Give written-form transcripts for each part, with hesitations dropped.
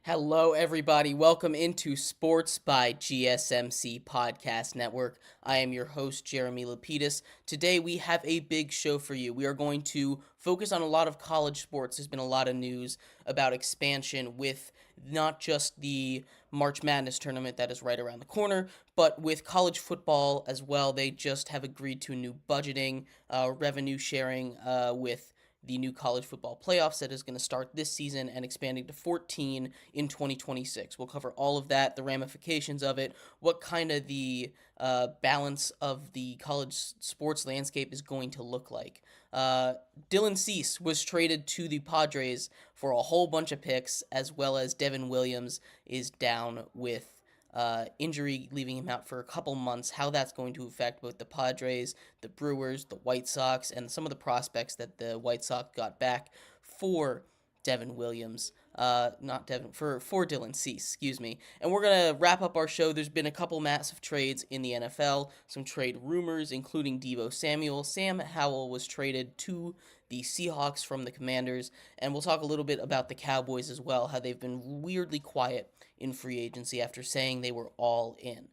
Hello, everybody. Welcome into Sports by GSMC Podcast Network. I am your host, Jeremy Lapidus. Today, we have a big show for you. We are going to focus on a lot of college sports. There's been a lot of news about expansion with not just the March Madness tournament that is right around the corner, but with college football as well. They just have agreed to a new budgeting, revenue sharing with the new college football playoffs that is going to start this season and expanding to 14 in 2026. We'll cover all of that, the ramifications of it, what kind of the balance of the college sports landscape is going to look like. Dylan Cease was traded to the Padres for a whole bunch of picks, as well as Devin Williams is down with injury, leaving him out for a couple months, how that's going to affect both the Padres, the Brewers, the White Sox, and some of the prospects that the White Sox got back for Devin Williams. Not Devin, for Dylan Cease, excuse me. And we're going to wrap up our show. There's been a couple massive trades in the NFL, some trade rumors, including Deebo Samuel. Sam Howell was traded to the Seahawks from the Commanders, and we'll talk a little bit about the Cowboys as well, how they've been weirdly quiet in free agency after saying they were all in.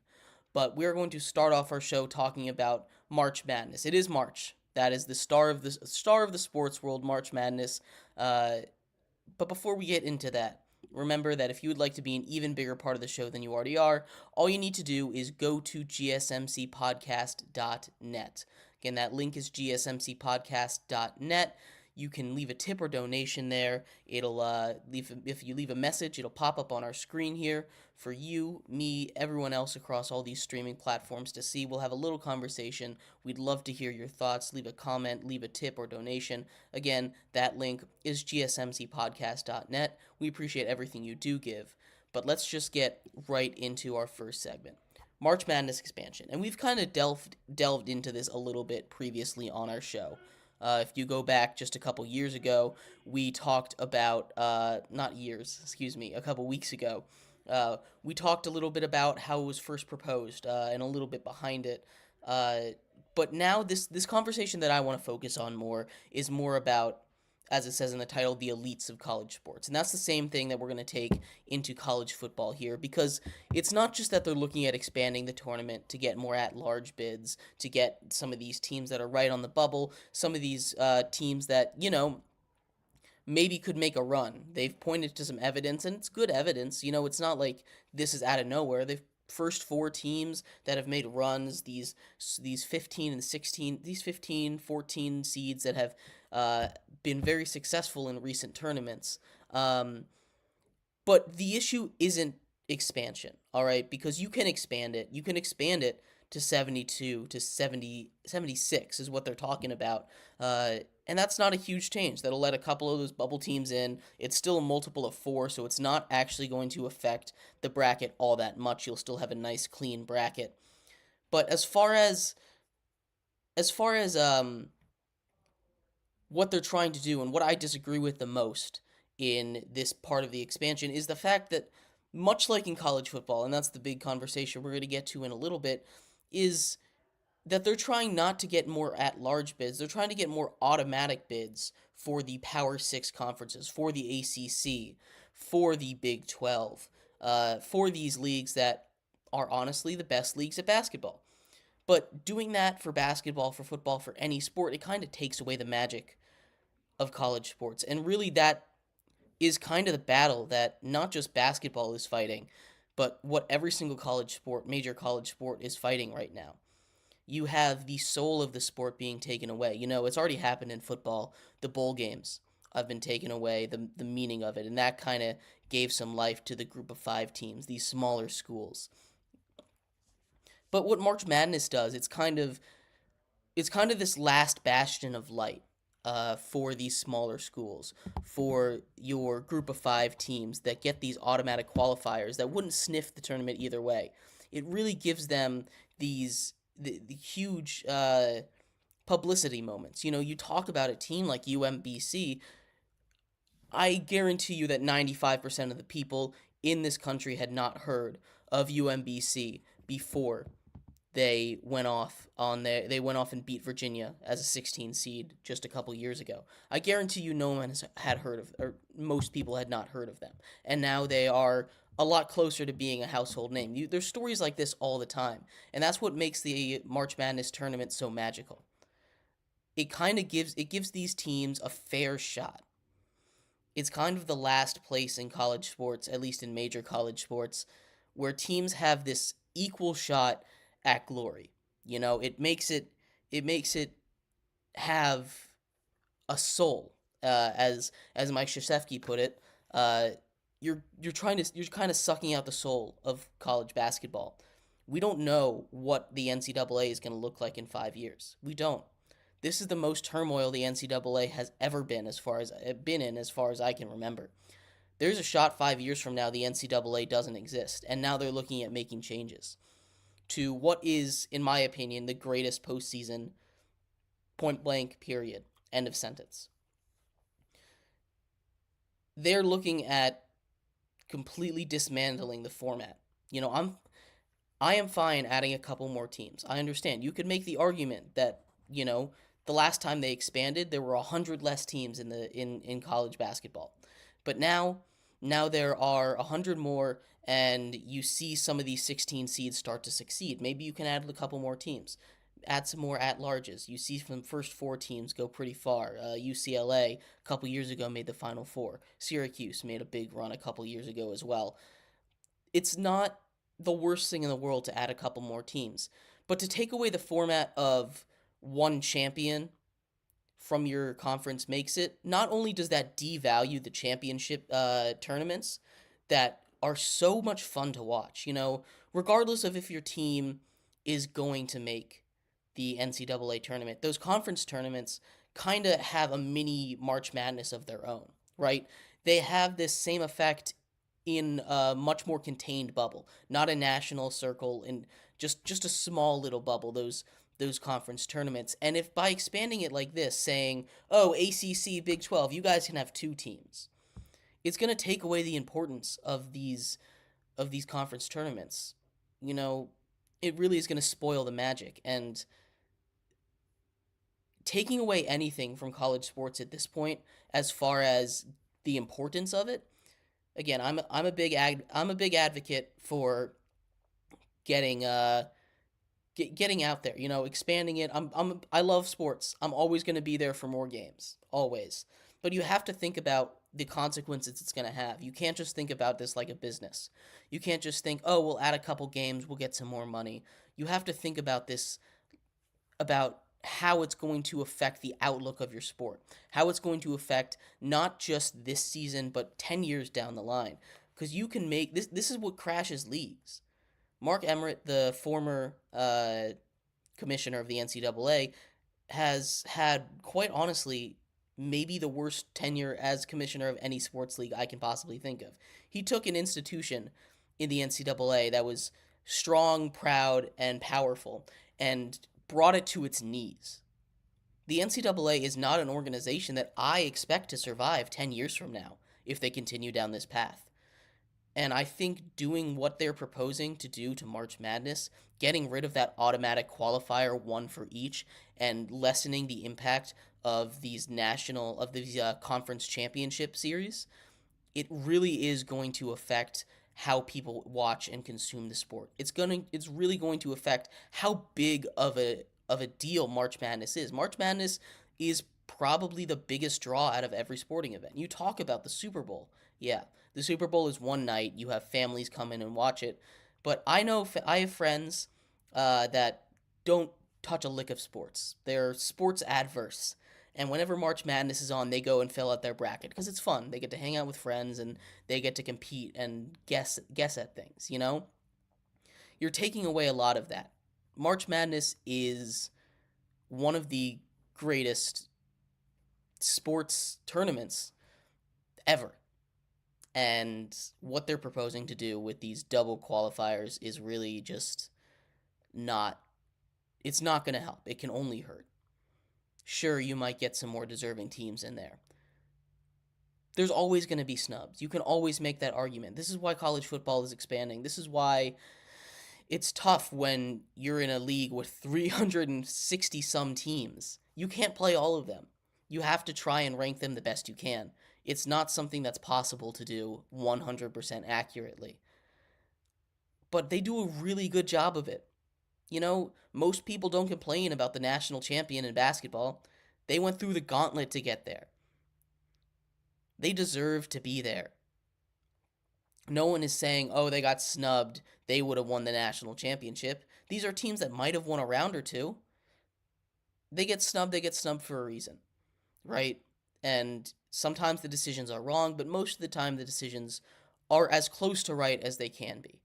But we're going to start off our show talking about March Madness. It is March. That is the star of the sports world, March Madness. But before we get into that, remember that if you would like to be an even bigger part of the show than you already are, all you need to do is go to gsmcpodcast.net. Again, that link is gsmcpodcast.net. You can leave a tip or donation there. It'll if you leave a message, it'll pop up on our screen here for you, me, everyone else across all these streaming platforms to see. We'll have a little conversation. We'd love to hear your thoughts. Leave a comment, leave a tip or donation. Again, that link is gsmcpodcast.net. We appreciate everything you do give. But let's just get right into our first segment. March Madness expansion. And we've kind of delved into this a little bit previously on our show. If you go back just a couple years ago, we talked about, a couple weeks ago, we talked a little bit about how it was first proposed and a little bit behind it. But now this conversation that I want to focus on more is more about, as it says in the title, the elites of college sports. And that's the same thing that we're going to take into college football here, because it's not just that they're looking at expanding the tournament to get more at-large bids, to get some of these teams that are right on the bubble, some of these teams that, maybe could make a run. They've pointed to some evidence, and it's good evidence. It's not like this is out of nowhere. They've first four teams that have made runs, these 15 and 16, these 15, 14 seeds that have been very successful in recent tournaments. But the issue isn't expansion, all right? Because you can expand it. You can expand it to 72, to 70, 76 is what they're talking about. And that's not a huge change. That'll let a couple of those bubble teams in. It's still a multiple of 4, so it's not actually going to affect the bracket all that much. You'll still have a nice, clean bracket. But as far as what they're trying to do and what I disagree with the most in this part of the expansion is the fact that, much like in college football, and that's the big conversation we're going to get to in a little bit, is that they're trying not to get more at-large bids. They're trying to get more automatic bids for the Power 6 conferences, for the ACC, for the Big 12, for these leagues that are honestly the best leagues at basketball. But doing that for basketball, for football, for any sport, it kind of takes away the magic of college sports. And really that is kind of the battle that not just basketball is fighting, but what every single college sport, major college sport, is fighting right now. You have the soul of the sport being taken away. It's already happened in football. The bowl games have been taken away, the meaning of it, and that kind of gave some life to the group of 5 teams, these smaller schools. But what March Madness does, it's kind of this last bastion of light for these smaller schools, for your group of 5 teams that get these automatic qualifiers that wouldn't sniff the tournament either way. It really gives them these the huge publicity moments. You talk about a team like UMBC, I guarantee you that 95% of the people in this country had not heard of UMBC before they went off and beat Virginia as a 16 seed just a couple years ago. I guarantee you no one had heard of, or most people had not heard of them. And now they are a lot closer to being a household name. There's stories like this all the time, and that's what makes the March Madness tournament so magical. It gives these teams a fair shot. It's kind of the last place in college sports, at least in major college sports, where teams have this equal shot at glory. It makes it have a soul. As Mike Krzyzewski put it, uh, you're kind of sucking out the soul of college basketball. We don't know what the NCAA is going to look like in 5 years. We don't. This is the most turmoil the NCAA has ever been in as far as I can remember. There's a shot 5 years from now the NCAA doesn't exist, and now they're looking at making changes to what is, in my opinion, the greatest postseason, point blank, period, end of sentence. They're looking at completely dismantling the format. I am fine adding a couple more teams. I understand. You could make the argument that, the last time they expanded, there were 100 less teams in college basketball. But now there are 100 more, and you see some of these 16 seeds start to succeed. Maybe you can add a couple more teams, add some more at-larges. You see from the first four teams go pretty far. UCLA a couple years ago made the Final Four. Syracuse made a big run a couple years ago as well. It's not the worst thing in the world to add a couple more teams, but to take away the format of one champion from your conference makes it, not only does that devalue the championship tournaments that are so much fun to watch, regardless of if your team is going to make the NCAA tournament, those conference tournaments kind of have a mini March Madness of their own, right? They have this same effect in a much more contained bubble, not a national circle, and just a small little bubble, those conference tournaments. And if by expanding it like this, saying, oh, ACC, Big 12, you guys can have two teams, it's going to take away the importance of these conference tournaments. It really is going to spoil the magic. And taking away anything from college sports at this point, as far as the importance of it, again, I'm a big advocate for getting getting out there, expanding it. I love sports. I'm always going to be there for more games, always. But you have to think about the consequences it's going to have. You can't just think about this like a business. You can't just think, oh, we'll add a couple games, we'll get some more money. You have to think about this, about how it's going to affect the outlook of your sport, how it's going to affect not just this season, but 10 years down the line. Because you can make this is what crashes leagues. Mark Emmert, the former commissioner of the NCAA, has had, quite honestly, maybe the worst tenure as commissioner of any sports league I can possibly think of. He took an institution in the NCAA that was strong, proud, and powerful, and brought it to its knees. The NCAA is not an organization that I expect to survive 10 years from now if they continue down this path. And I think doing what they're proposing to do to March Madness, getting rid of that automatic qualifier, one for each, and lessening the impact of these conference championship series, it really is going to affect how people watch and consume the sport. It's really going to affect how big of a deal March Madness is. March Madness is probably the biggest draw out of every sporting event. You talk about the Super Bowl. Yeah, the Super Bowl is one night. You have families come in and watch it. But I have friends that don't touch a lick of sports. They're sports adverse. And whenever March Madness is on, they go and fill out their bracket because it's fun. They get to hang out with friends and they get to compete and guess at things, You're taking away a lot of that. March Madness is one of the greatest sports tournaments ever. And what they're proposing to do with these double qualifiers is really just it's not going to help. It can only hurt. Sure, you might get some more deserving teams in there. There's always going to be snubs. You can always make that argument. This is why college football is expanding. This is why It's tough when you're in a league with 360 some teams. You can't play all of them. You have to try and rank them the best you can. It's not something that's possible to do 100% accurately. But they do a really good job of it. Most people don't complain about the national champion in basketball. They went through the gauntlet to get there. They deserve to be there. No one is saying, oh, they got snubbed. They would have won the national championship. These are teams that might have won a round or two. They get snubbed for a reason, right? And sometimes the decisions are wrong, but most of the time the decisions are as close to right as they can be.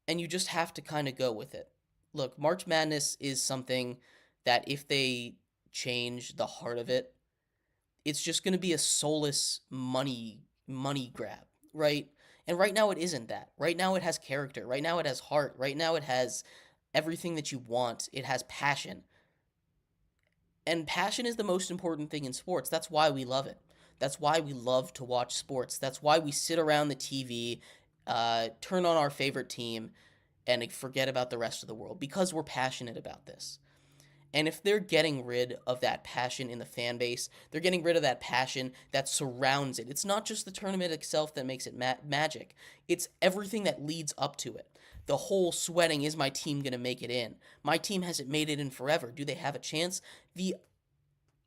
And you just have to kind of go with it. Look, March Madness is something that if they change the heart of it, it's just going to be a soulless money grab, right? And right now it isn't that. Right now it has character. Right now it has heart. Right now it has everything that you want. It has passion. And passion is the most important thing in sports. That's why we love it. That's why we love to watch sports. That's why we sit around the TV, turn on our favorite team, and forget about the rest of the world, because we're passionate about this. And if they're getting rid of that passion in the fan base, they're getting rid of that passion that surrounds it. It's not just the tournament itself that makes it magic. It's everything that leads up to it. The whole sweating, is my team going to make it in? My team hasn't made it in forever. Do they have a chance? The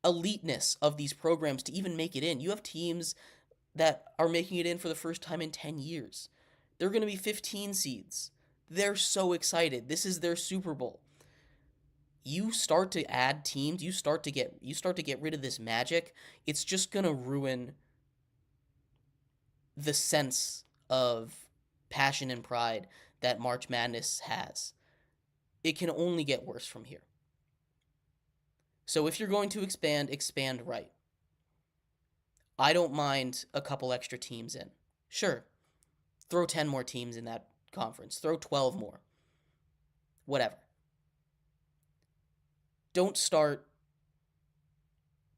eliteness of these programs to even make it in. You have teams that are making it in for the first time in 10 years. They're going to be 15 seeds. They're so excited. This is their Super Bowl. You start to add teams, you start to get rid of this magic, it's just going to ruin the sense of passion and pride that March Madness has. It can only get worse from here. So if you're going to expand right. I don't mind a couple extra teams in. Sure, throw 10 more teams in that conference. Throw 12 more. Whatever. Don't start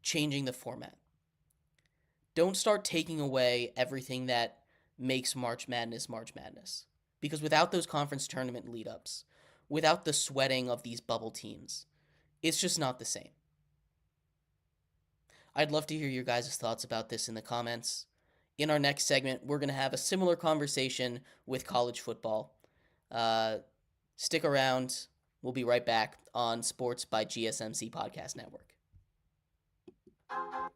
changing the format. Don't start taking away everything that makes March Madness March Madness. Because without those conference tournament lead-ups, without the sweating of these bubble teams, it's just not the same. I'd love to hear your guys' thoughts about this in the comments. In our next segment, we're going to have a similar conversation with college football. Stick around. We'll be right back on Sports by GSMC Podcast Network. I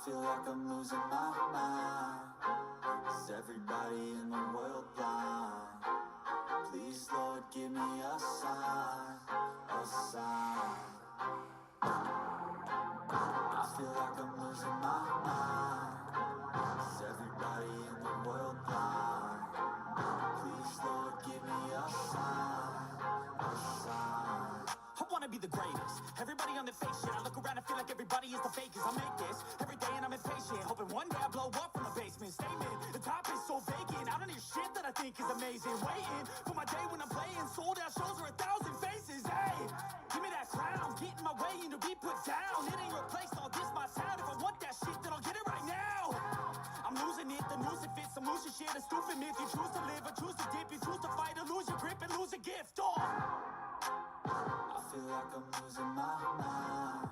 feel like I'm losing my mind. Is everybody in the world blind? Please, Lord, give me a sign, a sign. I feel like I'm losing my mind. Is everybody in the world blind? Please, Lord, give me a sign, a sign. I wanna be the greatest. Everybody on the fake shit. I look around and feel like everybody is the fakest. I make this every day and I'm impatient, hoping one day I blow up from the basement. Statement, the top is so vacant. I don't hear shit that I think is amazing. Waiting for my day when I'm playing. Sold out shows for 1,000 faces. Hey, give me that crown. Get in my way and to be put down. It ain't replaced, all this my sound. If I want that shit, then I'll get it right now. I'm losing it, the noose it fits. I'm losing shit, a stupid myth. You choose to live or choose to dip. You choose to fight or lose your grip and lose a gift. Oh. I feel like I'm losing my mind.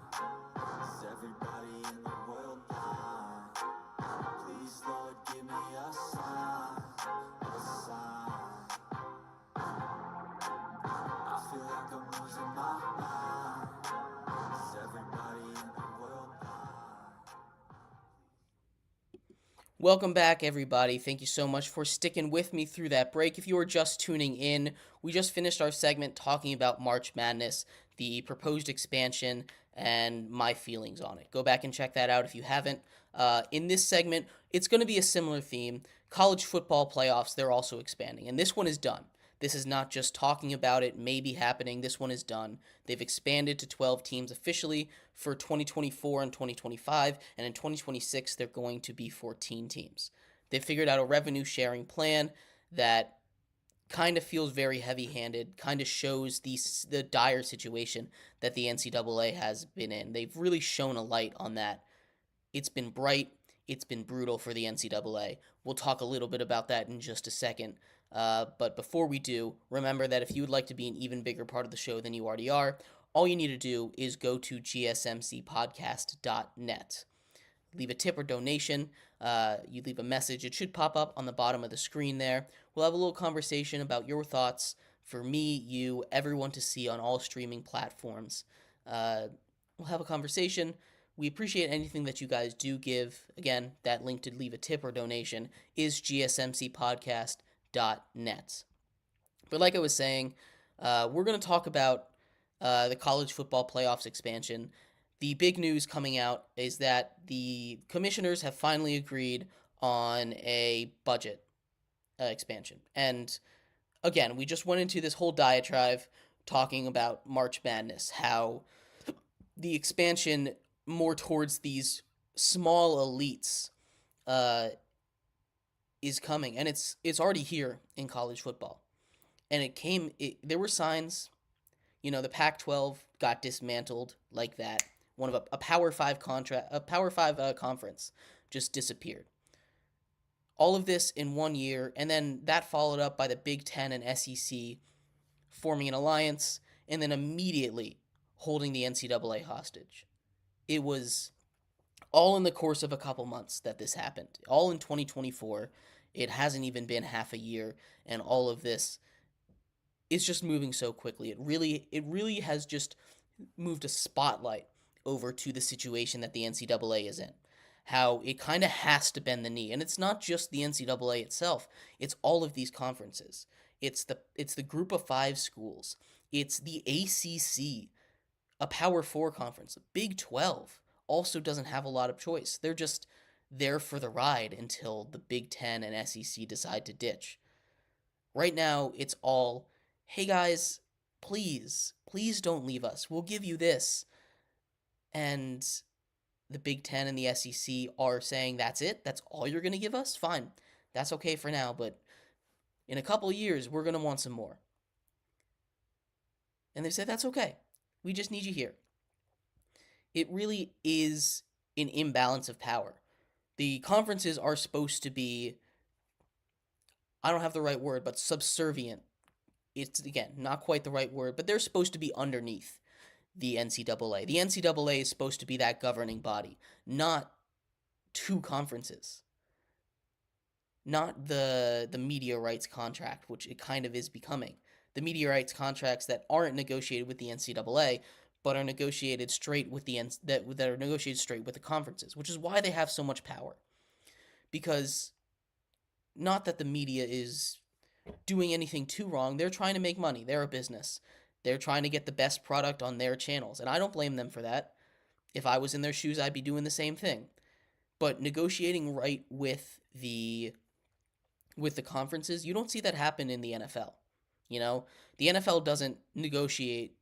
Is everybody in the world blind? Please, Lord, give me a sign, a sign. I feel like I'm losing my mind. Is everybody in the world blind? Welcome back, everybody. Thank you so much for sticking with me through that break. If you are just tuning in, we just finished our segment talking about March Madness, the proposed expansion, and my feelings on it. Go back and check that out if you haven't. In this segment, it's going to be a similar theme. College football playoffs, they're also expanding, and this one is done. This is not just talking about it, maybe happening. This one is done. They've expanded to 12 teams officially for 2024 and 2025, and in 2026, they're going to be 14 teams. They've figured out a revenue sharing plan that kind of feels very heavy-handed, kind of shows the dire situation that the NCAA has been in. They've really shown a light on that. It's been bright. It's been brutal for the NCAA. We'll talk a little bit about that in just a second. But before we do, remember that if you would like to be an even bigger part of the show than you already are, all you need to do is go to gsmcpodcast.net. Leave a tip or donation. You leave a message. It should pop up on the bottom of the screen there. We'll have a little conversation about your thoughts for me, you, everyone to see on all streaming platforms. We'll have a conversation. We appreciate anything that you guys do give. Again, that link to leave a tip or donation is gsmcpodcast.net. But like I was saying, we're going to talk about the college football playoffs expansion. The big news coming out is that the commissioners have finally agreed on a budget expansion. And again, we just went into this whole diatribe talking about March Madness, how the expansion more towards these small elites is coming, and it's already here in college football. And there were signs, the Pac-12 got dismantled like that. One of a Power 5 conference just disappeared. All of this in 1 year, and then that followed up by the Big Ten and SEC forming an alliance, and then immediately holding the NCAA hostage. It was all in the course of a couple months that this happened. All in 2024. It hasn't even been half a year, and all of this is just moving so quickly. It really has just moved a spotlight over to the situation that the NCAA is in. How it kind of has to bend the knee. And it's not just the NCAA itself. It's all of these conferences. It's the group of 5 schools. It's the ACC, a Power 4 conference. The Big 12 also doesn't have a lot of choice. They're just there for the ride until the Big 10 and SEC decide to ditch. Right now, it's all, hey guys, please don't leave us. We'll give you this. And the Big 10 and the SEC are saying, that's it? That's all you're going to give us? Fine. That's okay for now, but in a couple of years, we're going to want some more. And they said, that's okay. We just need you here. It really is an imbalance of power. The conferences are supposed to be, I don't have the right word, but subservient. It's, again, not quite the right word, but they're supposed to be underneath the NCAA. The NCAA is supposed to be that governing body, not 2 conferences. Not the media rights contract, which it kind of is becoming. The media rights contracts that aren't negotiated with the NCAA, but are negotiated straight with that are negotiated straight with the conferences, which is why they have so much power. Because not that the media is doing anything too wrong, they're trying to make money. They're a business. They're trying to get the best product on their channels, and I don't blame them for that. If I was in their shoes, I'd be doing the same thing. But negotiating right with the conferences, you don't see that happen in the NFL. The NFL doesn't negotiate,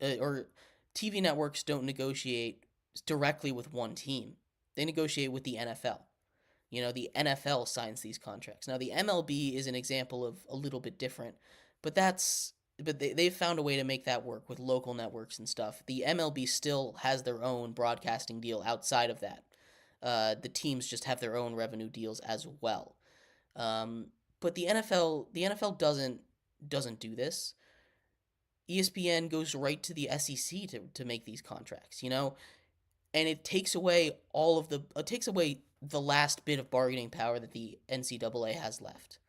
or TV networks don't negotiate directly with one team. They negotiate with the NFL. The NFL signs these contracts. Now, the MLB is an example of a little bit different, but they've found a way to make that work with local networks and stuff. The MLB still has their own broadcasting deal outside of that. The teams just have their own revenue deals as well. But the NFL doesn't do this. ESPN goes right to the SEC to make these contracts, and it takes away the last bit of bargaining power that the NCAA has left.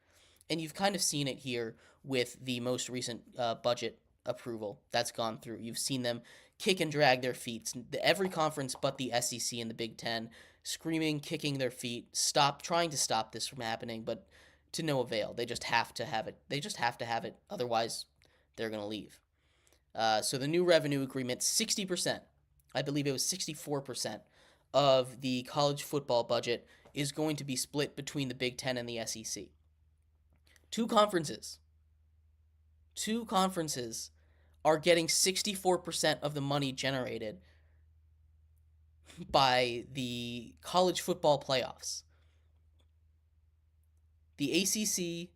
And you've kind of seen it here with the most recent budget approval that's gone through. You've seen them kick and drag their feet. Every conference but the SEC and the Big Ten screaming, kicking their feet, trying to stop this from happening, but to no avail. They just have to have it. Otherwise, they're going to leave. So the new revenue agreement, 60%, I believe it was 64% of the college football budget is going to be split between the Big Ten and the SEC. Two conferences are getting 64% of the money generated by the college football playoffs. The ACC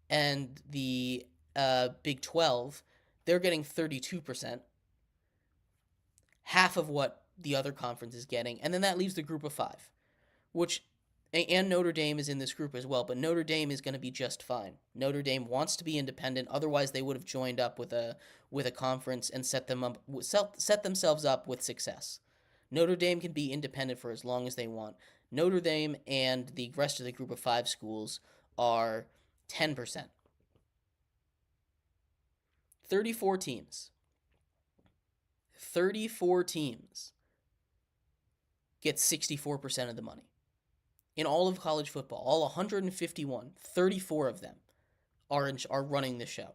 and the Big 12, they're getting 32%, half of what the other conference is getting, and then that leaves the group of 5, which And Notre Dame is in this group as well, but Notre Dame is going to be just fine. Notre Dame wants to be independent, otherwise they would have joined up with a conference and set themselves up with success. Notre Dame can be independent for as long as they want. Notre Dame and the rest of the group of 5 schools are 10%. 34 teams. 34 teams get 64% of the money. In all of college football, all 151, 34 of them are running the show.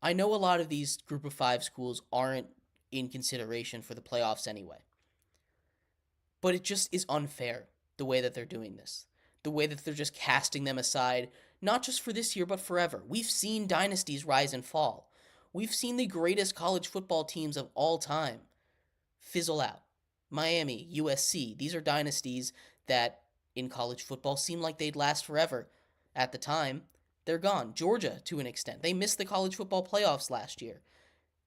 I know a lot of these group of 5 schools aren't in consideration for the playoffs anyway. But it just is unfair the way that they're doing this. The way that they're just casting them aside, not just for this year, but forever. We've seen dynasties rise and fall. We've seen the greatest college football teams of all time fizzle out. Miami, USC, these are dynasties that in college football seem like they'd last forever. At the time, they're gone. Georgia, to an extent. They missed the college football playoffs last year.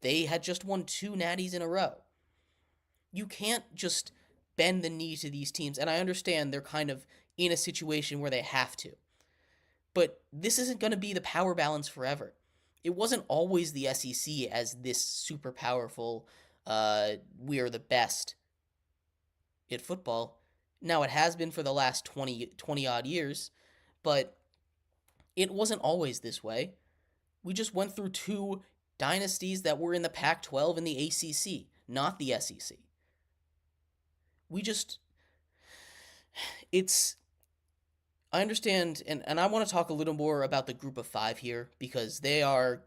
They had just won 2 natties in a row. You can't just bend the knee to these teams, and I understand they're kind of in a situation where they have to. But this isn't going to be the power balance forever. It wasn't always the SEC as this super powerful, we are the best at football. Now, it has been for the last 20 odd years, but it wasn't always this way. We just went through 2 dynasties that were in the Pac-12 and the ACC, not the SEC. I understand, and I want to talk a little more about the group of 5 here, because they are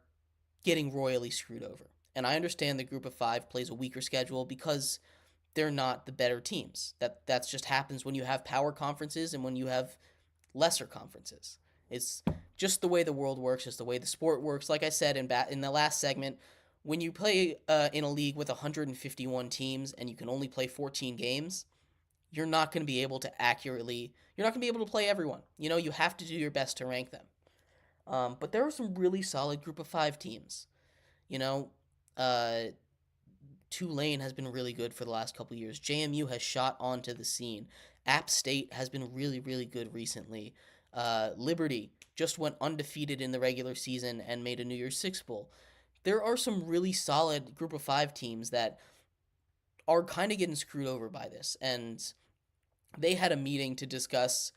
getting royally screwed over. And I understand the group of 5 plays a weaker schedule because they're not the better teams. That just happens when you have power conferences and when you have lesser conferences. It's just the way the world works, just the way the sport works. Like I said in the last segment, when you play in a league with 151 teams and you can only play 14 games, you're not going to be able to play everyone. You have to do your best to rank them. But there are some really solid group of 5 teams. Tulane has been really good for the last couple of years. JMU has shot onto the scene. App State has been really, really good recently. Liberty just went undefeated in the regular season and made a New Year's Six Bowl. There are some really solid group of 5 teams that are kind of getting screwed over by this. And they had a meeting to discuss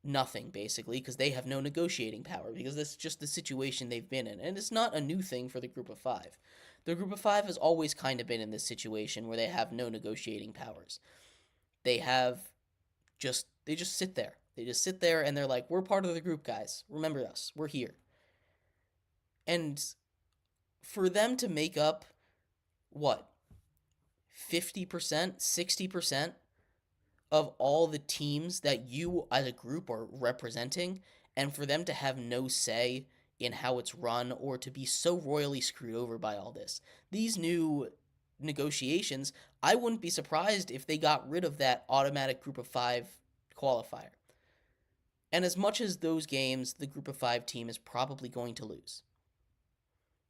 nothing, basically, because they have no negotiating power, because that's just the situation they've been in. And it's not a new thing for the group of 5. The group of 5 has always kind of been in this situation where they have no negotiating powers. They just sit there. They just sit there and they're like, we're part of the group, guys. Remember us. We're here. And for them to make up, 50%, 60% of all the teams that you as a group are representing, and for them to have no say in how it's run or to be so royally screwed over by all this. These new negotiations, I wouldn't be surprised if they got rid of that automatic group of 5 qualifier. And as much as those games, the group of 5 team is probably going to lose.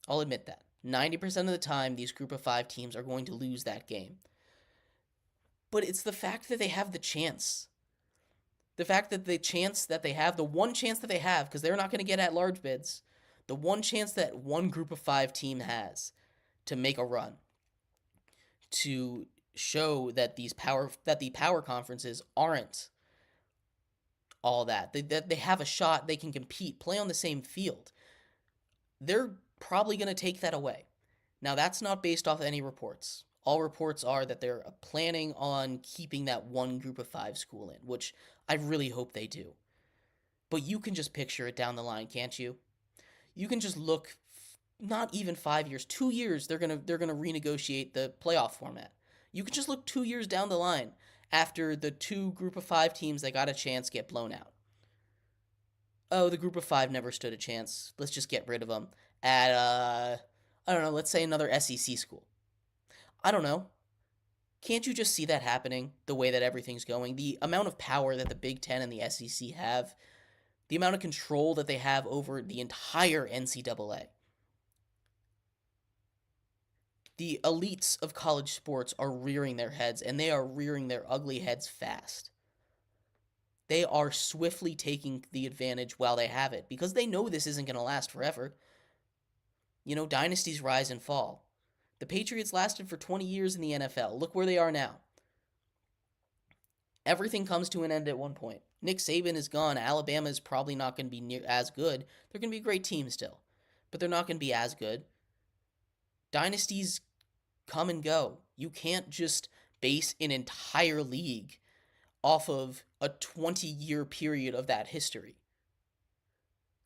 I'll admit that. 90% of the time, these group of 5 teams are going to lose that game. But it's the fact that they have the chance. The fact that the chance that they have, the one chance that they have, because they're not going to get at large bids, the one chance that one group of 5 team has to make a run, to show that the power conferences aren't all that. They have a shot, they can compete, play on the same field. They're probably going to take that away. Now, that's not based off any reports. All reports are that they're planning on keeping that one group of 5 school in, which I really hope they do. But you can just picture it down the line, can't you? You can just look, not even 5 years, 2 years, they're gonna renegotiate the playoff format. You can just look 2 years down the line after the 2 group of 5 teams that got a chance get blown out. Oh, the group of 5 never stood a chance. Let's just get rid of them at, I don't know, let's say another SEC school. I don't know. Can't you just see that happening, the way that everything's going? The amount of power that the Big Ten and the SEC have, the amount of control that they have over the entire NCAA. The elites of college sports are rearing their heads, and they are rearing their ugly heads fast. They are swiftly taking the advantage while they have it because they know this isn't going to last forever. Dynasties rise and fall. The Patriots lasted for 20 years in the NFL. Look where they are now. Everything comes to an end at one point. Nick Saban is gone. Alabama is probably not going to be as good. They're going to be a great team still, but they're not going to be as good. Dynasties come and go. You can't just base an entire league off of a 20-year period of that history.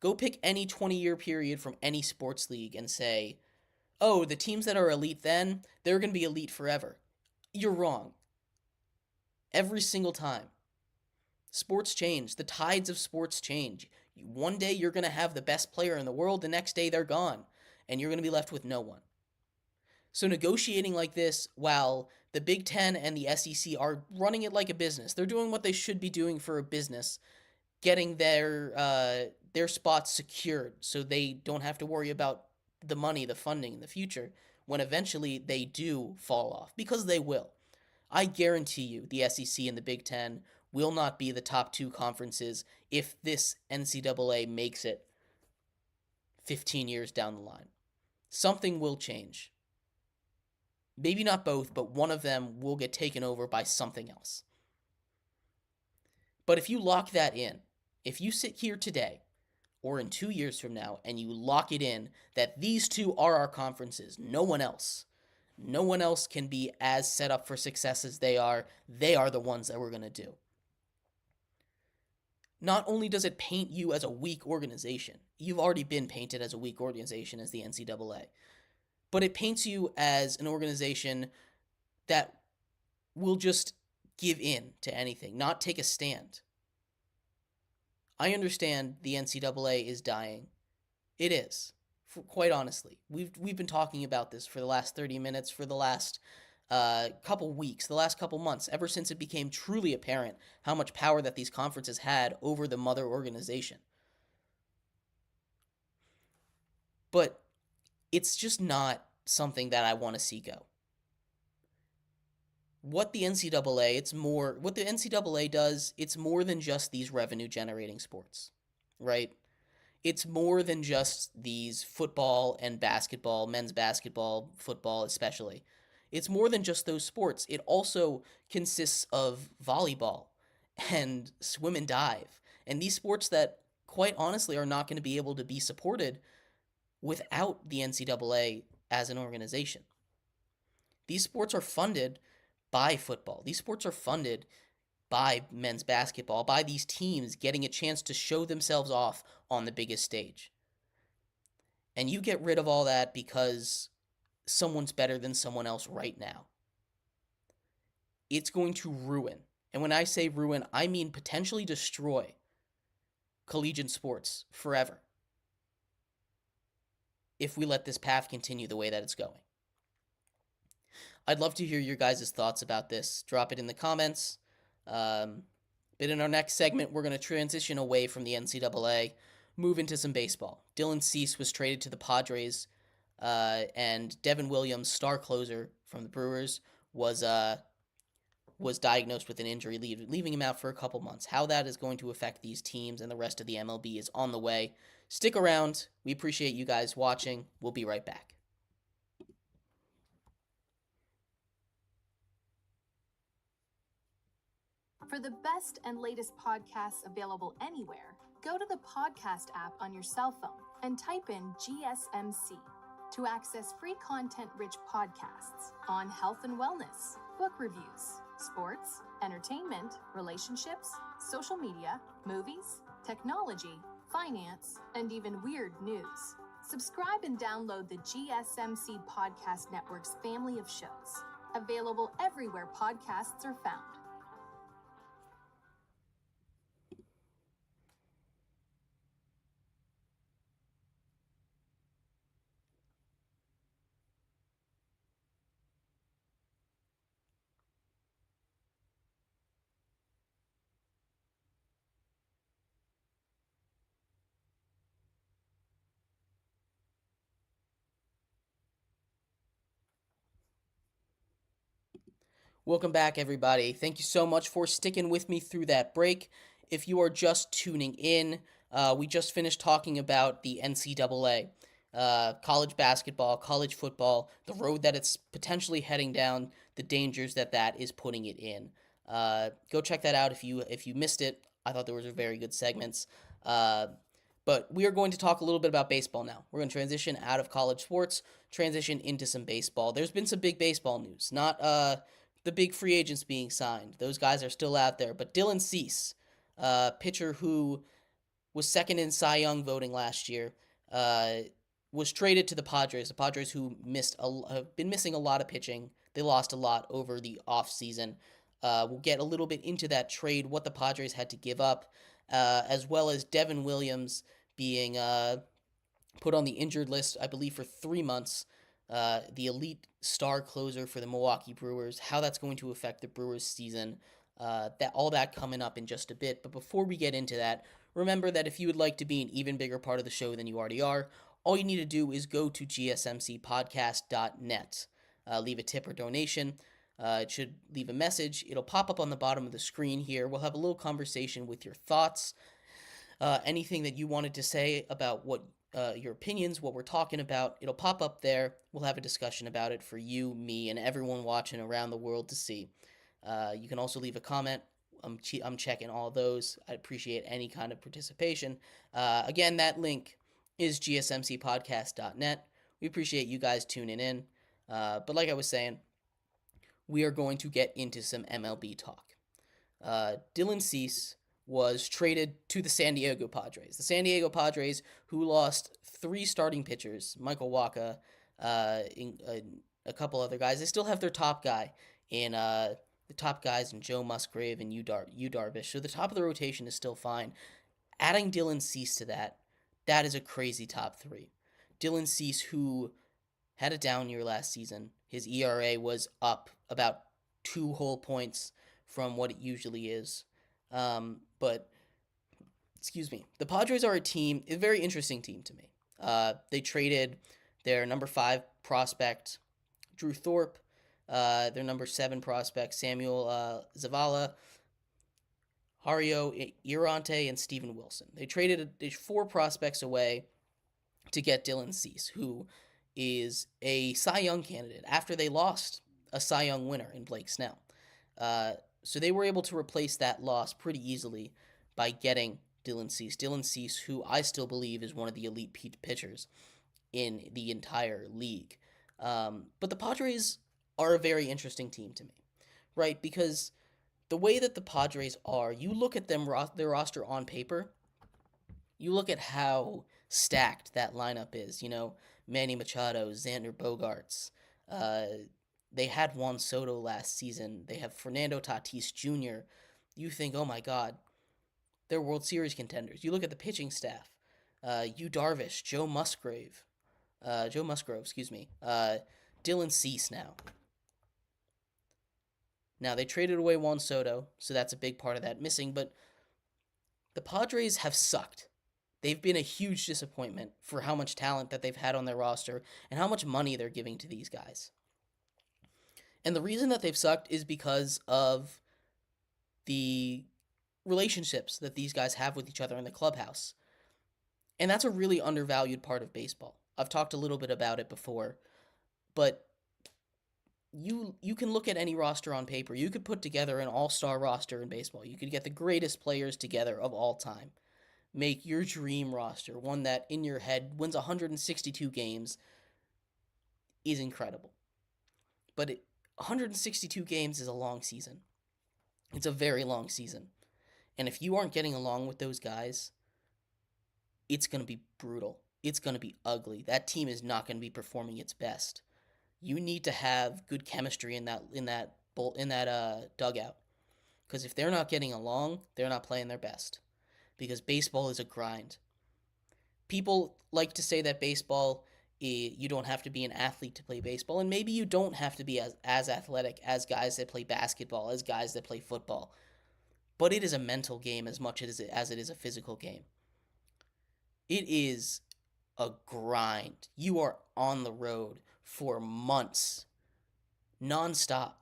Go pick any 20-year period from any sports league and say, oh, the teams that are elite then, they're going to be elite forever. You're wrong. Every single time. Sports change. The tides of sports change. One day you're going to have the best player in the world. The next day they're gone. And you're going to be left with no one. So negotiating like this, while the Big Ten and the SEC are running it like a business, they're doing what they should be doing for a business, getting their spots secured so they don't have to worry about the money, the funding in the future, when eventually they do fall off, because they will. I guarantee you the SEC and the Big Ten will not be the top two conferences if this NCAA makes it 15 years down the line. Something will change. Maybe not both, but one of them will get taken over by something else. But if you lock that in, if you sit here today or in 2 years from now and you lock it in that these two are our conferences, no one else can be as set up for success as they are the ones that we're going to do. Not only does it paint you as a weak organization, you've already been painted as a weak organization as the NCAA, but it paints you as an organization that will just give in to anything, not take a stand. I understand the NCAA is dying. It is, quite honestly. We've been talking about this for the last 30 minutes, for the last couple weeks, the last couple months, ever since it became truly apparent how much power that these conferences had over the mother organization. But it's just not something that I want to see go. What the NCAA does, it's more than just these revenue generating sports, right? It's more than just these football and basketball, men's basketball, football especially. It's more than just those sports. It also consists of volleyball and swim and dive, and these sports that quite honestly are not going to be able to be supported without the NCAA as an organization. These sports are funded by football. These sports are funded by men's basketball, by these teams getting a chance to show themselves off on the biggest stage. And you get rid of all that because someone's better than someone else right now. It's going to ruin, and when I say ruin, I mean potentially destroy collegiate sports forever if we let this path continue the way that it's going. I'd love to hear your guys' thoughts about this. Drop it in the comments. But in our next segment, we're going to transition away from the NCAA, move into some baseball. Dylan Cease was traded to the Padres, and Devin Williams, star closer from the Brewers, was diagnosed with an injury, leaving him out for a couple months. How that is going to affect these teams and the rest of the MLB is on the way. Stick around. We appreciate you guys watching. We'll be right back. For the best and latest podcasts available anywhere, go to the podcast app on your cell phone and type in GSMC to access free content-rich podcasts on health and wellness, book reviews, sports, entertainment, relationships, social media, movies, technology, finance, and even weird news. Subscribe and download the GSMC Podcast Network's family of shows, available everywhere podcasts are found. Welcome back, everybody. Thank you so much for sticking with me through that break. If you are just tuning in, we just finished talking about the NCAA, college basketball, college football, the road that it's potentially heading down, the dangers that is putting it in. Go check that out if you missed it. I thought there was very good segments. But we are going to talk a little bit about baseball now. We're going to transition out of college sports, transition into some baseball. There's been some big baseball news, not the big free agents being signed. Those guys are still out there. But Dylan Cease, pitcher who was second in Cy Young voting last year, was traded to the Padres. The Padres who have been missing a lot of pitching. They lost a lot over the offseason. We'll get a little bit into that trade, what the Padres had to give up, as well as Devin Williams being put on the injured list, I believe, for 3 months. The elite star closer for the Milwaukee Brewers, how that's going to affect the Brewers season, all that coming up in just a bit. But before we get into that, remember that if you would like to be an even bigger part of the show than you already are, all you need to do is go to gsmcpodcast.net. Leave a tip or donation. It should leave a message. It'll pop up on the bottom of the screen here. We'll have a little conversation with your thoughts. Anything that you wanted to say about what your opinions, what we're talking about, it'll pop up there. We'll have a discussion about it for you, me, and everyone watching around the world to see. You can also leave a comment. I'm checking all those. I appreciate any kind of participation. Again, that link is gsmcpodcast.net. We appreciate you guys tuning in. But like I was saying, we are going to get into some MLB talk. Dylan Cease was traded to the San Diego Padres. The San Diego Padres, who lost 3 starting pitchers, Michael Wacha, a couple other guys. They still have their top guy in the top guys in Joe Musgrave and Yu Darvish. So the top of the rotation is still fine. Adding Dylan Cease to that is a crazy top 3. Dylan Cease, who had a down year last season. His ERA was up about 2 whole points from what it usually is. But the Padres are a very interesting team to me. They traded their number 5 prospect, Drew Thorpe, their number 7 prospect, Samuel Zavala, Hario Irante, and Steven Wilson. They traded 4 prospects away to get Dylan Cease, who is a Cy Young candidate after they lost a Cy Young winner in Blake Snell. So they were able to replace that loss pretty easily by getting Dylan Cease. Dylan Cease, who I still believe is one of the elite pitchers in the entire league. But the Padres are a very interesting team to me, right? Because the way that the Padres are, you look at their roster on paper, you look at how stacked that lineup is. You know, Manny Machado, Xander Bogaerts. They had Juan Soto last season. They have Fernando Tatis Jr. You think, oh my God, they're World Series contenders. You look at the pitching staff. Yu Darvish, Joe Musgrove, Dylan Cease now. Now, they traded away Juan Soto, so that's a big part of that missing, but the Padres have sucked. They've been a huge disappointment for how much talent that they've had on their roster and how much money they're giving to these guys. And the reason that they've sucked is because of the relationships that these guys have with each other in the clubhouse. And that's a really undervalued part of baseball. I've talked a little bit about it before, but you can look at any roster on paper. You could put together an all-star roster in baseball. You could get the greatest players together of all time. Make your dream roster, one that in your head wins 162 games, is incredible. But 162 games is a long season. It's a very long season. And if you aren't getting along with those guys, it's going to be brutal. It's going to be ugly. That team is not going to be performing its best. You need to have good chemistry in that dugout. Because if they're not getting along, they're not playing their best. Because baseball is a grind. People like to say that baseball, you don't have to be an athlete to play baseball, and maybe you don't have to be as athletic as guys that play basketball, as guys that play football. But it is a mental game as much as it is a physical game. It is a grind. You are on the road for months, nonstop.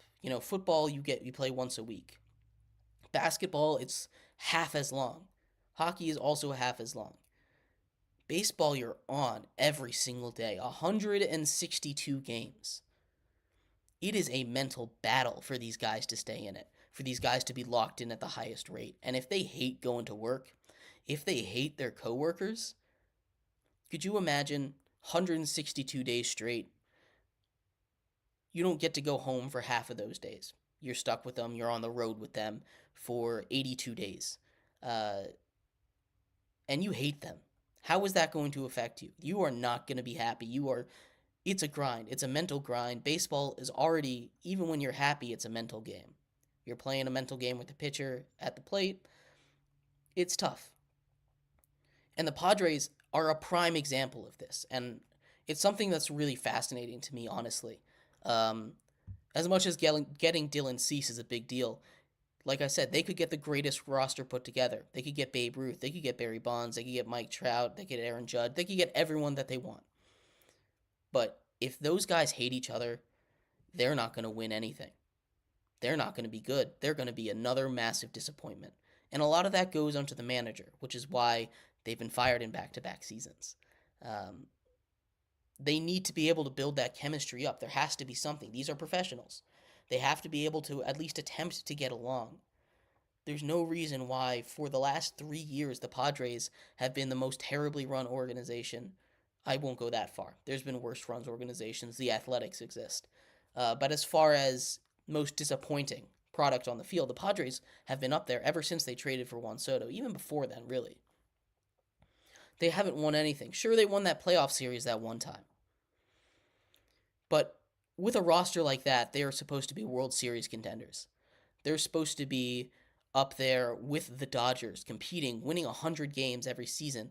Football you play once a week. Basketball, it's half as long. Hockey is also half as long. Baseball, you're on every single day, 162 games. It is a mental battle for these guys to stay in it, for these guys to be locked in at the highest rate. And if they hate going to work, if they hate their coworkers, could you imagine 162 days straight? You don't get to go home for half of those days. You're stuck with them. You're on the road with them for 82 days. And you hate them. How is that going to affect you? You are not going to be happy. It's a grind. It's a mental grind. Baseball is already, even when you're happy, it's a mental game. You're playing a mental game with the pitcher at the plate. It's tough. And the Padres are a prime example of this. And it's something that's really fascinating to me, honestly. As much as getting Dylan Cease is a big deal, like I said, they could get the greatest roster put together. They could get Babe Ruth. They could get Barry Bonds. They could get Mike Trout. They could get Aaron Judge. They could get everyone that they want. But if those guys hate each other, they're not going to win anything. They're not going to be good. They're going to be another massive disappointment. And a lot of that goes onto the manager, which is why they've been fired in back-to-back seasons. They need to be able to build that chemistry up. There has to be something. These are professionals. They have to be able to at least attempt to get along. There's no reason why, for the last 3 years, the Padres have been the most terribly run organization. I won't go that far. There's been worse run organizations. The Athletics exist. But as far as most disappointing product on the field, the Padres have been up there ever since they traded for Juan Soto, even before then, really. They haven't won anything. Sure, they won that playoff series that one time. But with a roster like that, they are supposed to be World Series contenders. They're supposed to be up there with the Dodgers, competing, winning 100 games every season,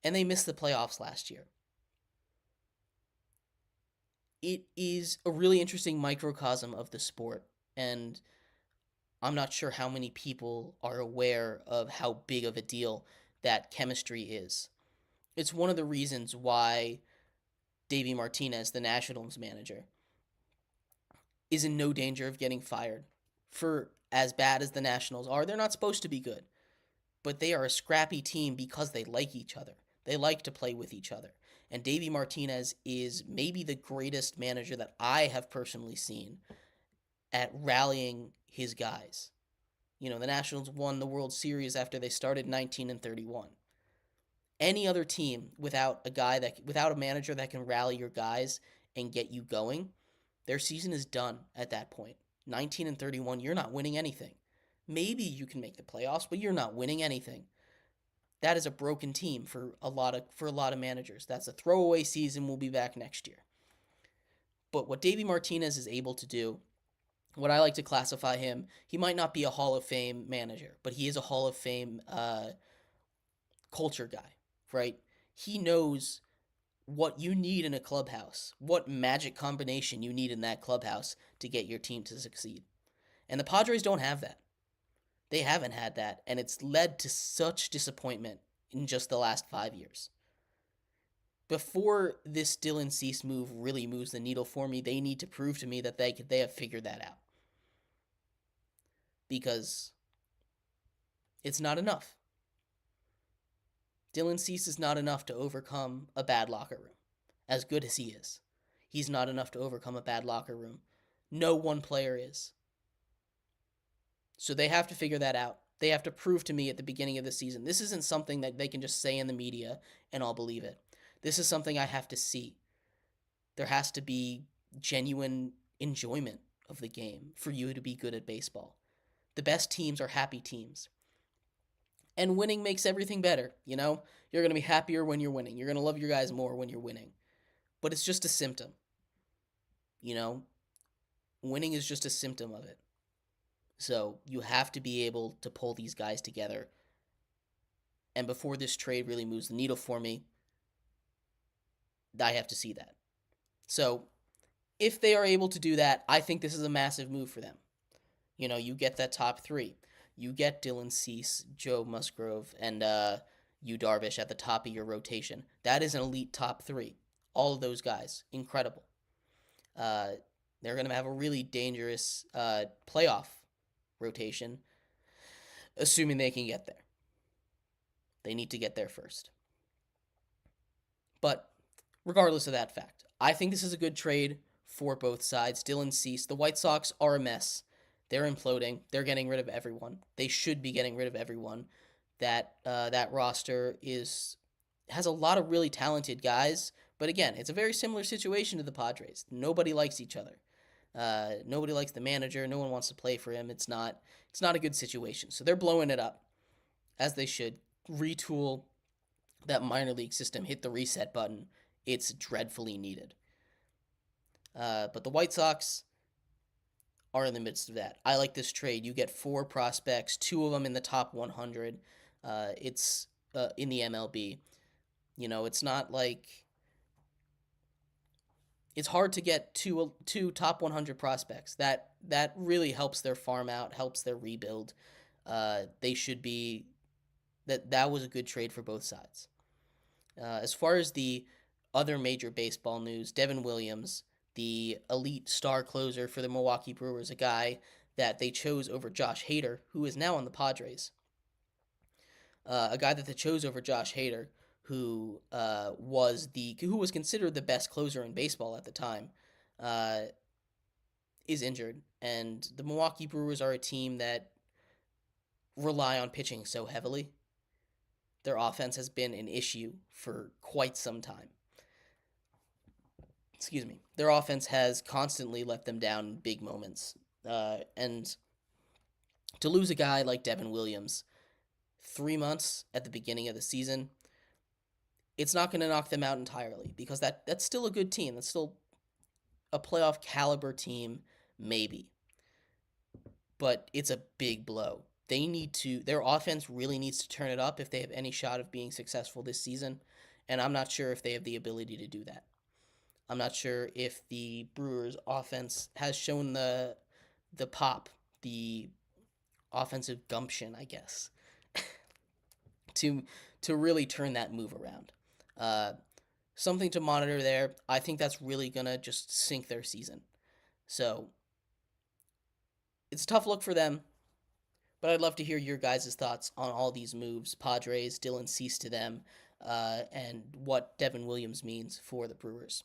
and they missed the playoffs last year. It is a really interesting microcosm of the sport, and I'm not sure how many people are aware of how big of a deal that chemistry is. It's one of the reasons why Davey Martinez, the Nationals manager, is in no danger of getting fired. For as bad as the Nationals are, they're not supposed to be good. But they are a scrappy team because they like each other. They like to play with each other. And Davey Martinez is maybe the greatest manager that I have personally seen at rallying his guys. The Nationals won the World Series after they started 19-31. Any other team without a manager that can rally your guys and get you going, their season is done at that point. 19-31, you're not winning anything. Maybe you can make the playoffs, but you're not winning anything. That is a broken team for a lot of managers. That's a throwaway season. We'll be back next year. But what Davey Martinez is able to do, what I like to classify him, he might not be a Hall of Fame manager, but he is a Hall of Fame culture guy, right? He knows what you need in a clubhouse, what magic combination you need in that clubhouse to get your team to succeed. And the Padres don't have that. They haven't had that, and it's led to such disappointment in just the last 5 years. Before this Dylan Cease move really moves the needle for me, they need to prove to me that they have figured that out. Because it's not enough. Dylan Cease is not enough to overcome a bad locker room, as good as he is. He's not enough to overcome a bad locker room. No one player is. So they have to figure that out. They have to prove to me at the beginning of the season. This isn't something that they can just say in the media and I'll believe it. This is something I have to see. There has to be genuine enjoyment of the game for you to be good at baseball. The best teams are happy teams. And winning makes everything better, You're going to be happier when you're winning. You're going to love your guys more when you're winning. But it's just a symptom. Winning is just a symptom of it. So you have to be able to pull these guys together. And before this trade really moves the needle for me, I have to see that. So if they are able to do that, I think this is a massive move for them. You get that top three. You get Dylan Cease, Joe Musgrove, and Yu Darvish at the top of your rotation. That is an elite top three. All of those guys, incredible. They're going to have a really dangerous playoff rotation, assuming they can get there. They need to get there first. But regardless of that fact, I think this is a good trade for both sides. Dylan Cease, the White Sox are a mess. They're imploding. They're getting rid of everyone. They should be getting rid of everyone. That roster has a lot of really talented guys. But again, it's a very similar situation to the Padres. Nobody likes each other. Nobody likes the manager. No one wants to play for him. It's not a good situation. So they're blowing it up, as they should. Retool that minor league system. Hit the reset button. It's dreadfully needed. But the White Sox are in the midst of that. I like this trade. You get 4 prospects, 2 of them in the top 100. It's in the MLB. It's not like it's hard to get two top 100 prospects. That really helps their farm out, helps their rebuild. They should be that was a good trade for both sides. As far as the other major baseball news, Devin Williams, the elite star closer for the Milwaukee Brewers, a guy that they chose over Josh Hader, who is now on the Padres. A guy that they chose over Josh Hader, who was considered the best closer in baseball at the time, is injured, and the Milwaukee Brewers are a team that rely on pitching so heavily. Their offense has been an issue for quite some time. Excuse me. Their offense has constantly let them down in big moments. And to lose a guy like Devin Williams 3 months at the beginning of the season, it's not going to knock them out entirely, because that's still a good team. That's still a playoff caliber team, maybe. But it's a big blow. Their offense really needs to turn it up if they have any shot of being successful this season, and I'm not sure if they have the ability to do that. I'm not sure if the Brewers' offense has shown the pop, the offensive gumption, I guess, to really turn that move around. Something to monitor there. I think that's really going to just sink their season. So it's a tough look for them, but I'd love to hear your guys' thoughts on all these moves. Padres, Dylan Cease to them, and what Devin Williams means for the Brewers.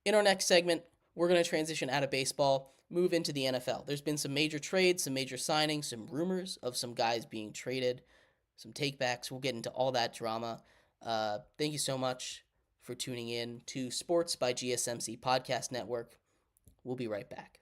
In our next segment, we're going to transition out of baseball, move into the NFL. There's been some major trades, some major signings, some rumors of some guys being traded, some takebacks. We'll get into all that drama. Thank you so much for tuning in to Sports by GSMC Podcast Network. We'll be right back.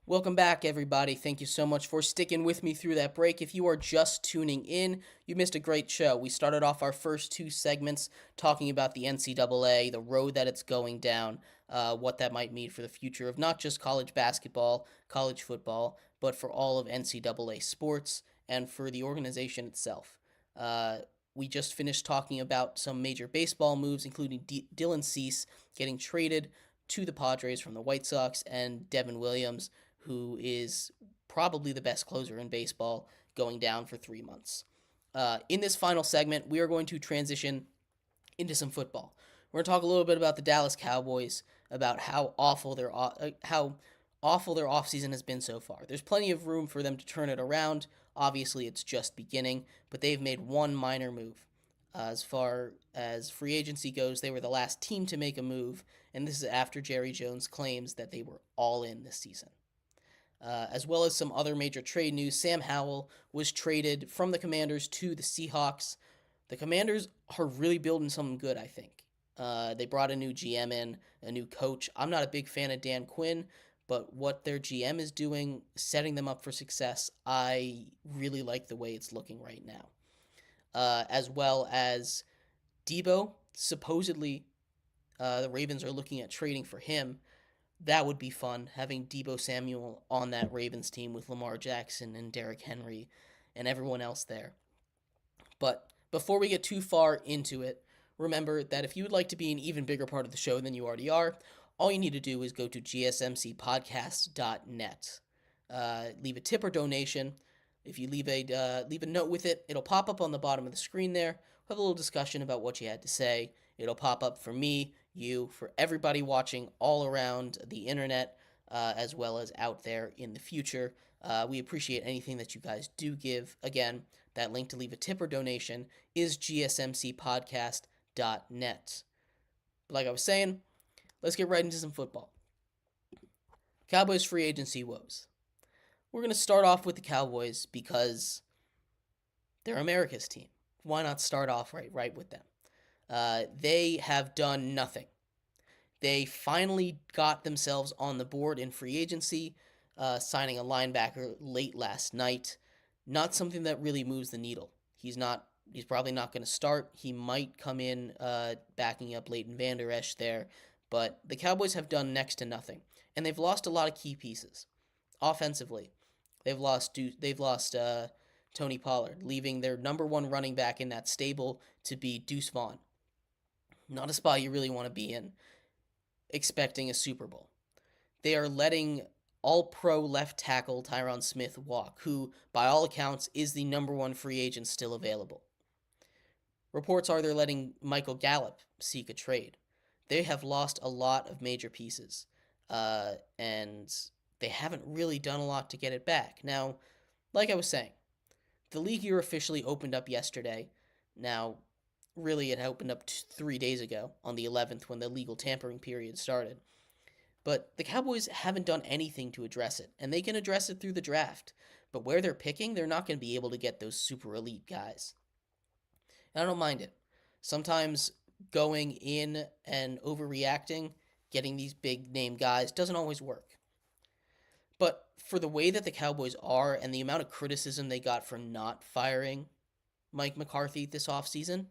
Welcome back, everybody. Thank you so much for sticking with me through that break. If you are just tuning in, you missed a great show. We started off our first 2 segments talking about the NCAA, the road that it's going down, what that might mean for the future of not just college basketball, college football, but for all of NCAA sports and for the organization itself. We just finished talking about some major baseball moves, including Dylan Cease getting traded to the Padres from the White Sox, and Devin Williams, who is probably the best closer in baseball, going down for 3 months. In this final segment, we are going to transition into some football. We're going to talk a little bit about the Dallas Cowboys, about how awful their offseason has been so far. There's plenty of room for them to turn it around. Obviously, it's just beginning, but they've made one minor move. As far as free agency goes, they were the last team to make a move, and this is after Jerry Jones claims that they were all in this season. As well as some other major trade news, Sam Howell was traded from the Commanders to the Seahawks. The Commanders are really building something good, I think. They brought a new GM in, a new coach. I'm not a big fan of Dan Quinn, but what their GM is doing, setting them up for success, I really like the way it's looking right now. As well as Debo, supposedly the Ravens are looking at trading for him. That would be fun, having Debo Samuel on that Ravens team with Lamar Jackson and Derrick Henry and everyone else there. But before we get too far into it, remember that if you would like to be an even bigger part of the show than you already are, all you need to do is go to gsmcpodcast.net. Leave a tip or donation. If you leave a note with it, it'll pop up on the bottom of the screen there. We'll have a little discussion about what you had to say. It'll pop up for me, you, for everybody watching all around the internet, as well as out there in the future. We appreciate anything that you guys do give. Again, that link to leave a tip or donation is gsmcpodcast.net. But like I was saying, let's get right into some football. Cowboys free agency woes. We're going to start off with the Cowboys because they're America's team. Why not start off right with them? They have done nothing. They finally got themselves on the board in free agency, signing a linebacker late last night. Not something that really moves the needle. He's probably not going to start. He might come in backing up Leighton Vander Esch there, but the Cowboys have done next to nothing, and they've lost a lot of key pieces. Offensively, they've lost Tony Pollard, leaving their number one running back in that stable to be Deuce Vaughn. Not a spot you really want to be in, expecting a Super Bowl. They are letting all-pro left tackle Tyron Smith walk, who, by all accounts, is the number one free agent still available. Reports are they're letting Michael Gallup seek a trade. They have lost a lot of major pieces, and they haven't really done a lot to get it back. Now, like I was saying, the league year officially opened up yesterday. Now, really, it opened up 3 days ago on the 11th when the legal tampering period started. But the Cowboys haven't done anything to address it, and they can address it through the draft. But where they're picking, they're not going to be able to get those super elite guys. And I don't mind it. Sometimes going in and overreacting, getting these big name guys, doesn't always work. But for the way that the Cowboys are and the amount of criticism they got for not firing Mike McCarthy this offseason,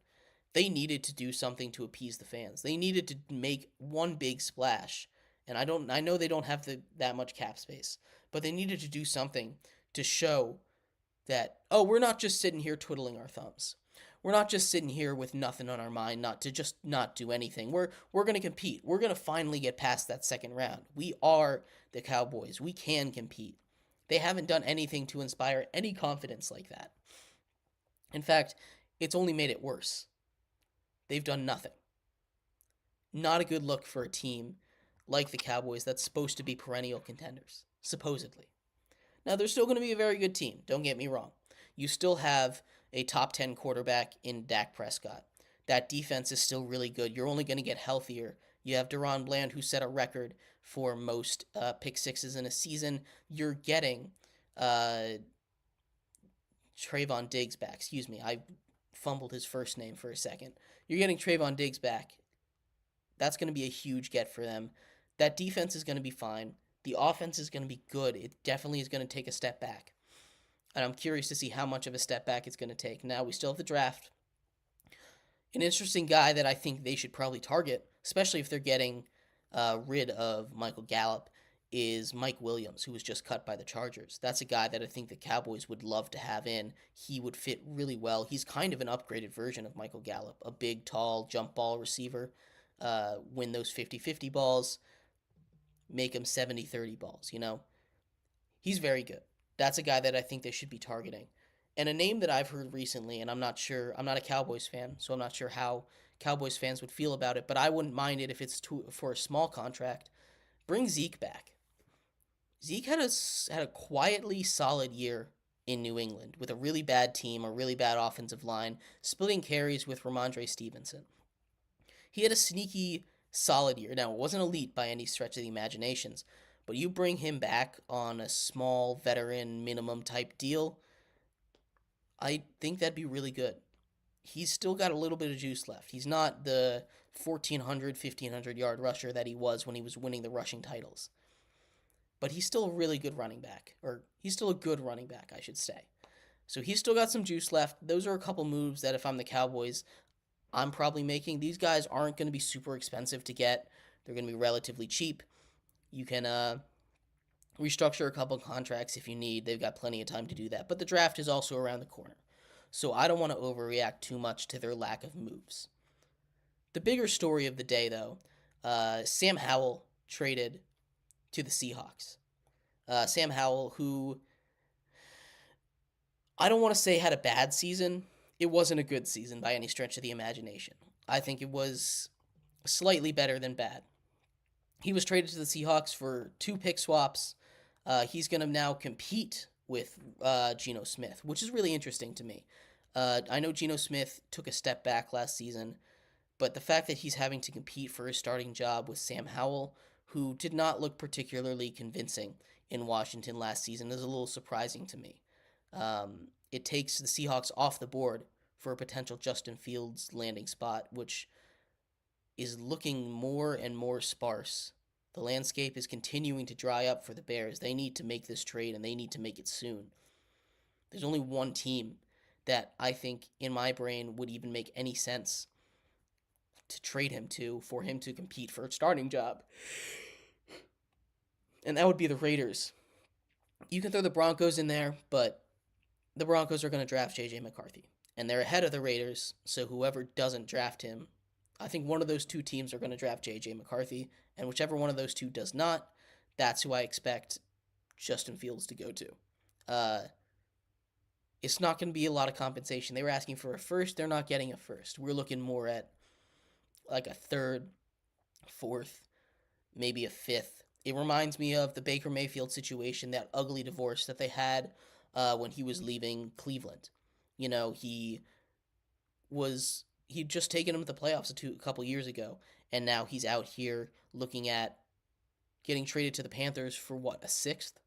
they needed to do something to appease the fans. They needed to make one big splash. And I know they don't have that much cap space, but they needed to do something to show that, oh, we're not just sitting here twiddling our thumbs. We're not just sitting here with nothing on our mind, not do anything. We're going to compete. We're going to finally get past that second round. We are the Cowboys. We can compete. They haven't done anything to inspire any confidence like that. In fact, it's only made it worse. They've done nothing. Not a good look for a team like the Cowboys that's supposed to be perennial contenders, supposedly. Now, they're still going to be a very good team, don't get me wrong. You still have a top 10 quarterback in Dak Prescott. That defense is still really good. You're only going to get healthier. You have Deron Bland, who set a record for most pick sixes in a season. You're getting Trayvon Diggs back. Excuse me, I fumbled his first name for a second. You're getting Trayvon Diggs back. That's going to be a huge get for them. That defense is going to be fine. The offense is going to be good. It definitely is going to take a step back. And I'm curious to see how much of a step back it's going to take. Now, we still have the draft. An interesting guy that I think they should probably target, especially if they're getting rid of Michael Gallup, is Mike Williams, who was just cut by the Chargers. That's a guy that I think the Cowboys would love to have in. He would fit really well. He's kind of an upgraded version of Michael Gallup, a big, tall, jump ball receiver. Win those 50-50 balls, make them 70-30 balls, you know? He's very good. That's a guy that I think they should be targeting. And a name that I've heard recently, and I'm not sure, I'm not a Cowboys fan, so I'm not sure how Cowboys fans would feel about it, but I wouldn't mind it if it's for a small contract. Bring Zeke back. Zeke had a quietly solid year in New England with a really bad team, a really bad offensive line, splitting carries with Ramondre Stevenson. He had a sneaky solid year. Now, it wasn't elite by any stretch of the imaginations, but you bring him back on a small veteran minimum type deal, I think that'd be really good. He's still got a little bit of juice left. He's not the 1,400, 1,500 yard rusher that he was when he was winning the rushing titles. But he's still a really good running back. Or he's still a good running back, I should say. So he's still got some juice left. Those are a couple moves that if I'm the Cowboys, I'm probably making. These guys aren't going to be super expensive to get. They're going to be relatively cheap. You can restructure a couple contracts if you need. They've got plenty of time to do that. But the draft is also around the corner. So I don't want to overreact too much to their lack of moves. The bigger story of the day, though, Sam Howell traded to the Seahawks. Sam Howell, who I don't want to say had a bad season. It wasn't a good season by any stretch of the imagination. I think it was slightly better than bad. He was traded to the Seahawks for 2 pick swaps. He's going to now compete with Geno Smith, which is really interesting to me. I know Geno Smith took a step back last season, but the fact that he's having to compete for his starting job with Sam Howell, who did not look particularly convincing in Washington last season, is a little surprising to me. It takes the Seahawks off the board for a potential Justin Fields landing spot, which is looking more and more sparse. The landscape is continuing to dry up for the Bears. They need to make this trade, and they need to make it soon. There's only one team that I think, in my brain, would even make any sense to trade him to for him to compete for a starting job. And that would be the Raiders. You can throw the Broncos in there, but the Broncos are going to draft J.J. McCarthy. And they're ahead of the Raiders, so whoever doesn't draft him, I think one of those two teams are going to draft J.J. McCarthy, and whichever one of those two does not, that's who I expect Justin Fields to go to. It's not going to be a lot of compensation. They were asking for a first. They're not getting a first. We're looking more at like a third, fourth, maybe a fifth. It reminds me of the Baker Mayfield situation, that ugly divorce that they had when he was leaving Cleveland. You know, he'd just taken him to the playoffs a couple years ago, and now he's out here looking at getting traded to the Panthers for what, a sixth?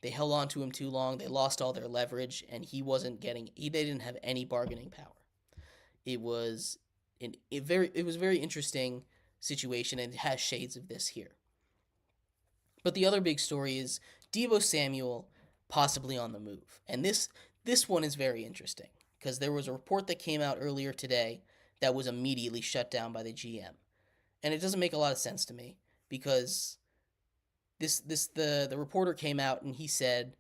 They held on to him too long. They lost all their leverage, and they didn't have any bargaining power. It was a very interesting situation, and it has shades of this here. But the other big story is Deebo Samuel possibly on the move. And this one is very interesting because there was a report that came out earlier today that was immediately shut down by the GM. And it doesn't make a lot of sense to me because the reporter came out and he said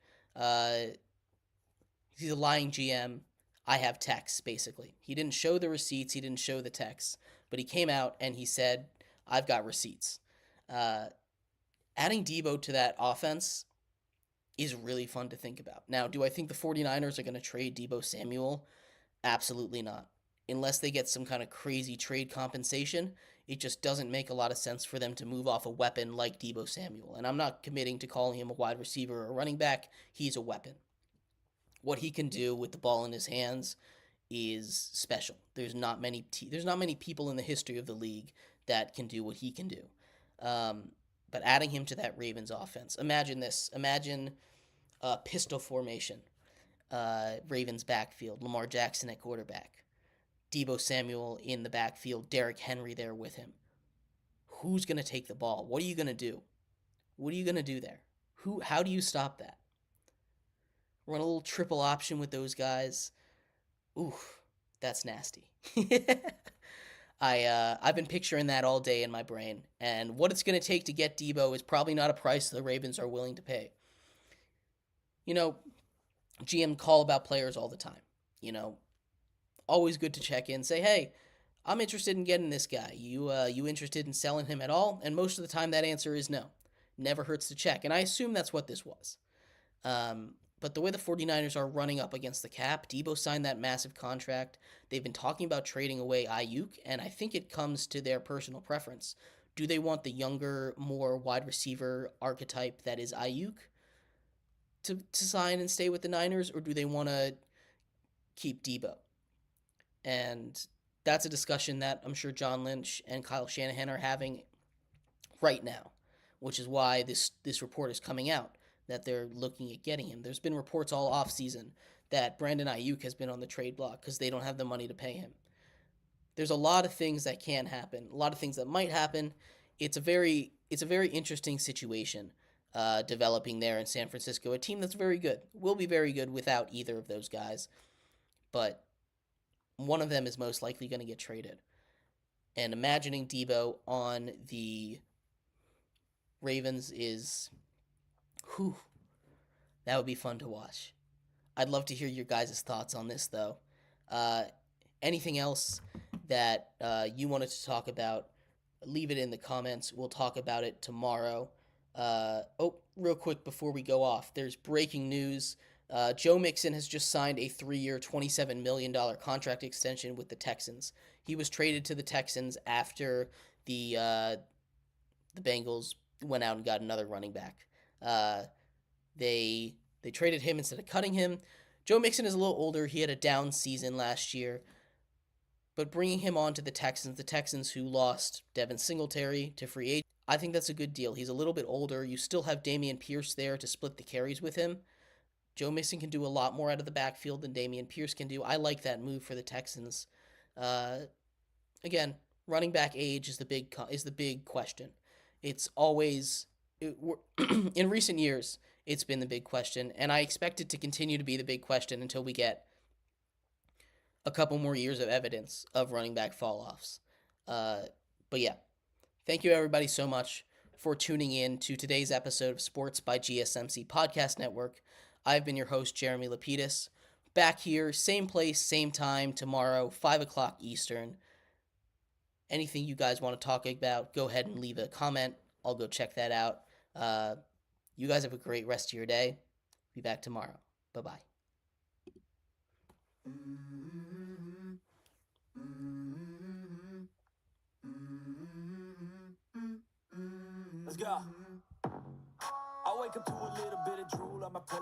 he's a lying GM. I have texts, basically. He didn't show the receipts. He didn't show the texts. But he came out and he said, I've got receipts. Adding Deebo to that offense is really fun to think about. Now, do I think the 49ers are going to trade Deebo Samuel? Absolutely not. Unless they get some kind of crazy trade compensation, it just doesn't make a lot of sense for them to move off a weapon like Deebo Samuel. And I'm not committing to calling him a wide receiver or a running back. He's a weapon. What he can do with the ball in his hands is special. There's not many people in the history of the league that can do what he can do. But adding him to that Ravens offense, imagine this. Imagine pistol formation. Ravens backfield. Lamar Jackson at quarterback. Deebo Samuel in the backfield. Derrick Henry there with him. Who's going to take the ball? What are you going to do? What are you going to do there? How do you stop that? Run a little triple option with those guys. Oof, that's nasty. I've been picturing that all day in my brain, and what it's going to take to get Deebo is probably not a price the Ravens are willing to pay. You know, GM call about players all the time. You know, always good to check in, say, hey, I'm interested in getting this guy. You interested in selling him at all? And most of the time that answer is no. Never hurts to check, and I assume that's what this was. But the way the 49ers are running up against the cap, Debo signed that massive contract. They've been talking about trading away Ayuk, and I think it comes to their personal preference. Do they want the younger, more wide receiver archetype that is Ayuk to sign and stay with the Niners, or do they want to keep Debo? And that's a discussion that I'm sure John Lynch and Kyle Shanahan are having right now, which is why this report is coming out that they're looking at getting him. There's been reports all offseason that Brandon Ayuk has been on the trade block because they don't have the money to pay him. There's a lot of things that can happen, a lot of things that might happen. It's a very interesting situation developing there in San Francisco. A team that's very good, will be very good without either of those guys, but one of them is most likely going to get traded. And imagining Debo on the Ravens is, whew, that would be fun to watch. I'd love to hear your guys' thoughts on this, though. Anything else that you wanted to talk about, leave it in the comments. We'll talk about it tomorrow. Real quick before we go off, there's breaking news. Joe Mixon has just signed a 3-year, $27 million contract extension with the Texans. He was traded to the Texans after the Bengals went out and got another running back. They traded him instead of cutting him. Joe Mixon is a little older. He had a down season last year. But bringing him on to the Texans who lost Devin Singletary to free agent, I think that's a good deal. He's a little bit older. You still have Dameon Pierce there to split the carries with him. Joe Mixon can do a lot more out of the backfield than Dameon Pierce can do. I like that move for the Texans. Again, running back age is the big question. It's always in recent years it's been the big question, and I expect it to continue to be the big question until we get a couple more years of evidence of running back fall-offs. But yeah, thank you everybody so much for tuning in to today's episode of Sports by GSMC Podcast Network. I've been your host, Jeremy Lapidus. Back here, same place, same time, tomorrow, 5 o'clock Eastern. Anything you guys want to talk about, go ahead and leave a comment. I'll go check that out. You guys have a great rest of your day. Be back tomorrow. Bye-bye. Let's go. I wake up to a little bit of drool on my pillow.